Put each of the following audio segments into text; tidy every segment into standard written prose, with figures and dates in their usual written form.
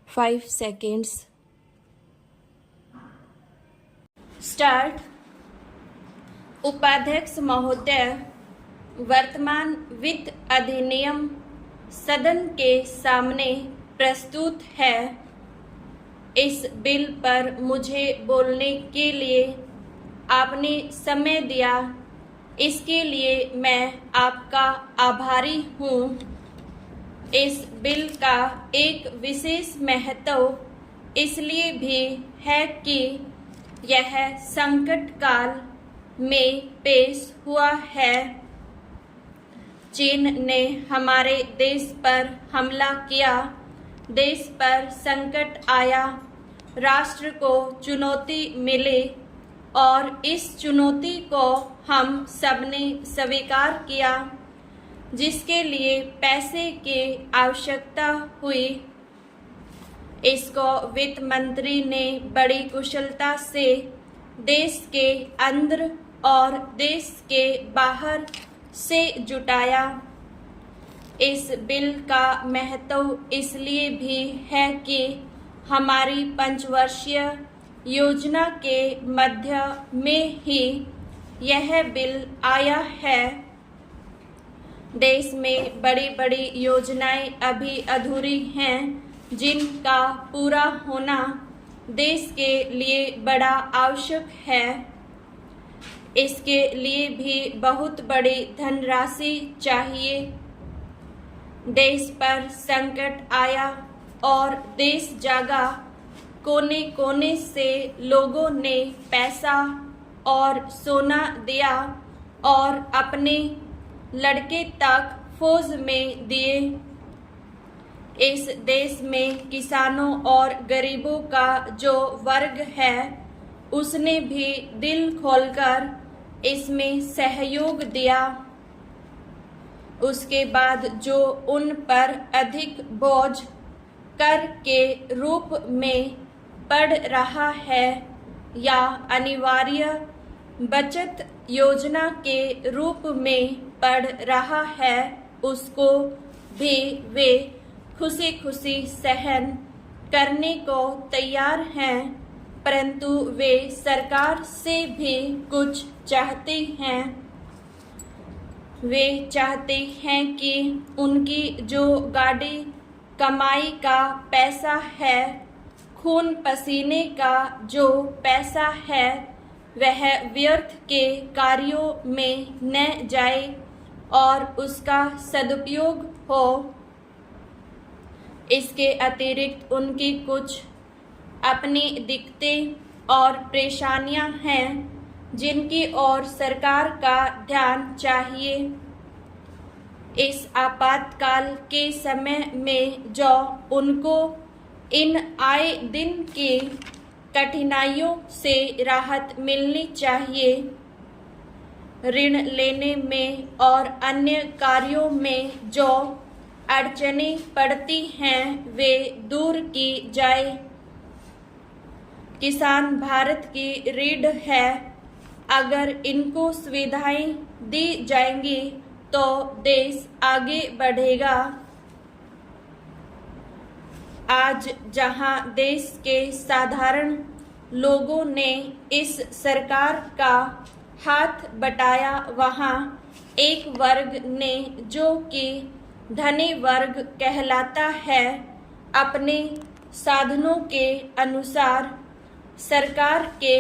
5 seconds. Start. उपाध्यक्ष महोदय, वर्तमान वित्त अधिनियम सदन के सामने प्रस्तुत है। इस बिल पर मुझे बोलने के लिए आपने समय दिया, इसके लिए मैं आपका आभारी हूँ। इस बिल का एक विशेष महत्व इसलिए भी है कि यह संकट काल में पेश हुआ है। चीन ने हमारे देश पर हमला किया, देश पर संकट आया, राष्ट्र को चुनौती मिली और इस चुनौती को हम सबने स्वीकार किया, जिसके लिए पैसे की आवश्यकता हुई। इसको वित्त मंत्री ने बड़ी कुशलता से देश के अंदर और देश के बाहर से जुटाया। इस बिल का महत्व इसलिए भी है कि हमारी पंचवर्षीय योजना के मध्य में ही यह बिल आया है। देश में बड़ी बड़ी योजनाएं अभी अधूरी हैं, जिनका पूरा होना देश के लिए बड़ा आवश्यक है। इसके लिए भी बहुत बड़ी धनराशि चाहिए। देश पर संकट आया और देश जागा। कोने कोने से लोगों ने पैसा और सोना दिया और अपने लड़के तक फौज में दिए। इस देश में किसानों और गरीबों का जो वर्ग है, उसने भी दिल खोलकर इसमें सहयोग दिया। उसके बाद जो उन पर अधिक बोझ कर के रूप में पड़ रहा है या अनिवार्य बचत योजना के रूप में पड़ रहा है, उसको भी वे खुशी खुशी सहन करने को तैयार हैं, परंतु वे सरकार से भी कुछ चाहते हैं। वे चाहते हैं कि उनकी जो गाड़ी कमाई का पैसा है, खून पसीने का जो पैसा है, वह व्यर्थ के कार्यों में न जाए और उसका सदुपयोग हो। इसके अतिरिक्त उनकी कुछ अपनी दिक्कतें और परेशानियां हैं, जिनकी ओर सरकार का ध्यान चाहिए। इस आपातकाल के समय में जो उनको इन आए दिन की कठिनाइयों से राहत मिलनी चाहिए, ऋण लेने में और अन्य कार्यों में जो अड़चनें पड़ती हैं, वे दूर की जाए। किसान भारत की रीढ़ है। अगर इनको सुविधाएं दी जाएंगी तो देश आगे बढ़ेगा। आज जहां देश के साधारण लोगों ने इस सरकार का हाथ बटाया, वहां एक वर्ग ने, जो कि धनी वर्ग कहलाता है, अपने साधनों के अनुसार सरकार के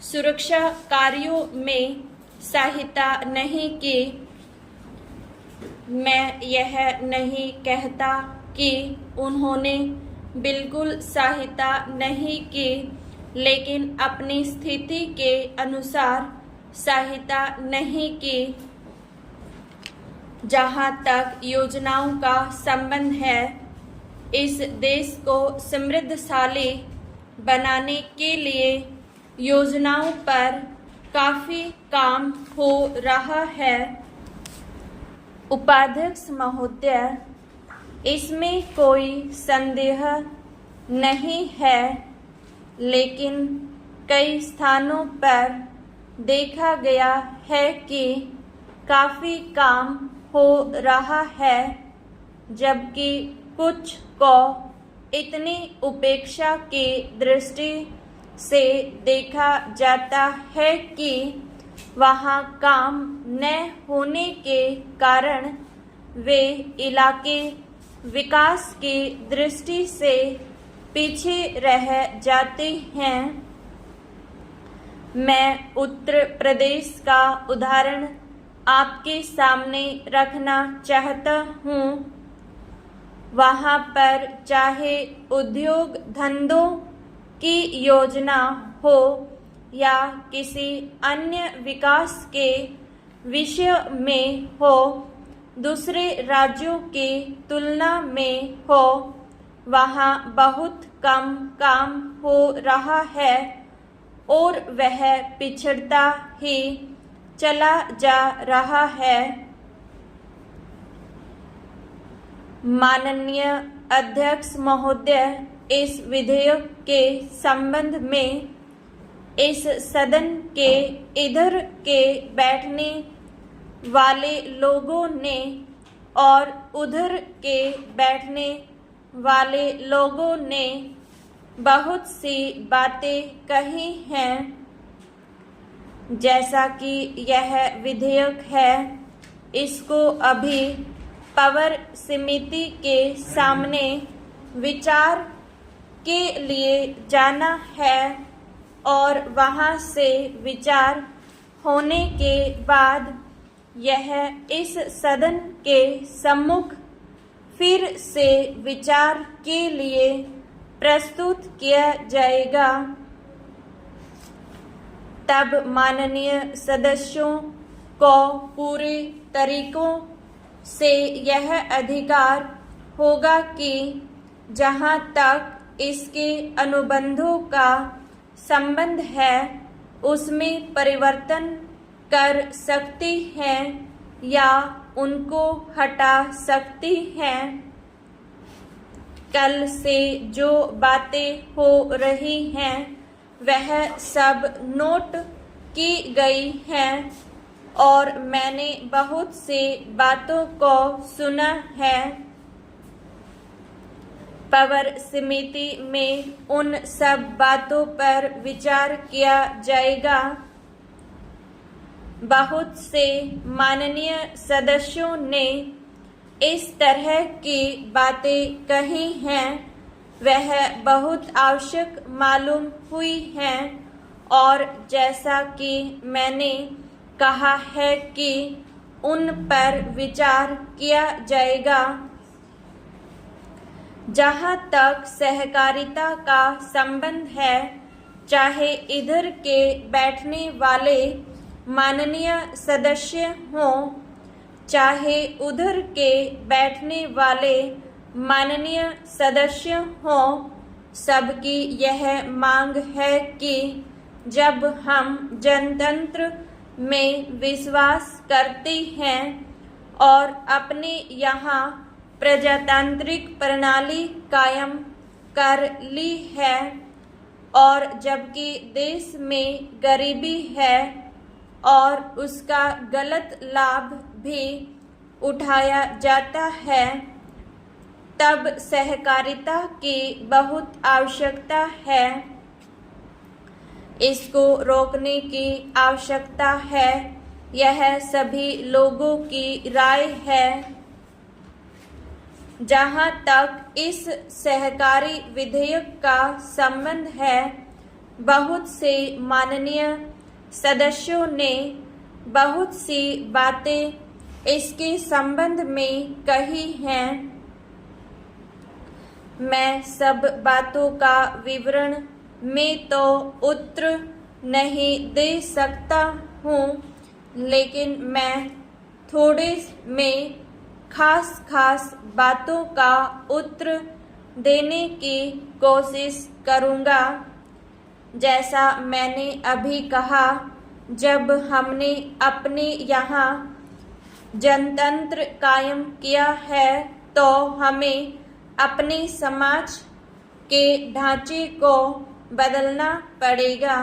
सुरक्षा कार्यों में सहायता नहीं की। मैं यह नहीं कहता कि उन्होंने बिल्कुल सहायता नहीं की, लेकिन अपनी स्थिति के अनुसार सहायता नहीं की। जहाँ तक योजनाओं का संबंध है, इस देश को समृद्धशाली बनाने के लिए योजनाओं पर काफी काम हो रहा है। उपाध्यक्ष महोदय, इसमें कोई संदेह नहीं है, लेकिन कई स्थानों पर देखा गया है कि काफी काम हो रहा है, जबकि कुछ को इतनी उपेक्षा की दृष्टि से देखा जाता है कि वहाँ काम न होने के कारण वे इलाके विकास की दृष्टि से पीछे रह जाते हैं। मैं उत्तर प्रदेश का उदाहरण आपके सामने रखना चाहता हूँ। वहाँ पर चाहे उद्योग धंधों की योजना हो या किसी अन्य विकास के विषय में हो, दूसरे राज्यों की तुलना में हो, वहाँ बहुत कम काम हो रहा है और वह पिछड़ता ही चला जा रहा है। माननीय अध्यक्ष महोदय, इस विधेयक के संबंध में इस सदन के इधर के बैठने वाले लोगों ने और उधर के बैठने वाले लोगों ने बहुत सी बातें कही हैं। जैसा कि यह विधेयक है, इसको अभी पावर समिति के सामने विचार के लिए जाना है और वहां से विचार होने के बाद यह इस सदन के सम्मुख फिर से विचार के लिए प्रस्तुत किया जाएगा। तब माननीय सदस्यों को पूरे तरीकों से यह अधिकार होगा कि जहां तक इसके अनुबंधों का संबंध है उसमें परिवर्तन कर सकती हैं या उनको हटा सकती हैं। कल से जो बातें हो रही हैं वह सब नोट की गई हैं और मैंने बहुत सी बातों को सुना है। पावर समिति में उन सब बातों पर विचार किया जाएगा। बहुत से माननीय सदस्यों ने इस तरह की बातें कही हैं, वह बहुत आवश्यक मालूम हुई हैं और जैसा कि मैंने कहा है कि उन पर विचार किया जाएगा। जहां तक सहकारिता का संबंध है, चाहे इधर के बैठने वाले माननीय सदस्य हों, चाहे उधर के बैठने वाले माननीय सदस्य हों, सबकी यह मांग है कि जब हम जनतंत्र में विश्वास करते हैं और अपने यहाँ प्रजातांत्रिक प्रणाली कायम कर ली है और जबकि देश में गरीबी है और उसका गलत लाभ भी उठाया जाता है, तब सहकारिता की बहुत आवश्यकता है। इसको रोकने की आवश्यकता है, यह सभी लोगों की राय है। जहां तक इस सहकारी विधेयक का संबंध है, बहुत से माननीय सदस्यों ने बहुत सी बातें इसके संबंध में कही हैं। मैं सब बातों का विवरण में तो उत्तर नहीं दे सकता हूँ, लेकिन मैं थोड़े में खास बातों का उत्तर देने की कोशिश करूँगा। जैसा मैंने अभी कहा, जब हमने अपने यहाँ जनतंत्र कायम किया है तो हमें अपने समाज के ढांचे को बदलना पड़ेगा।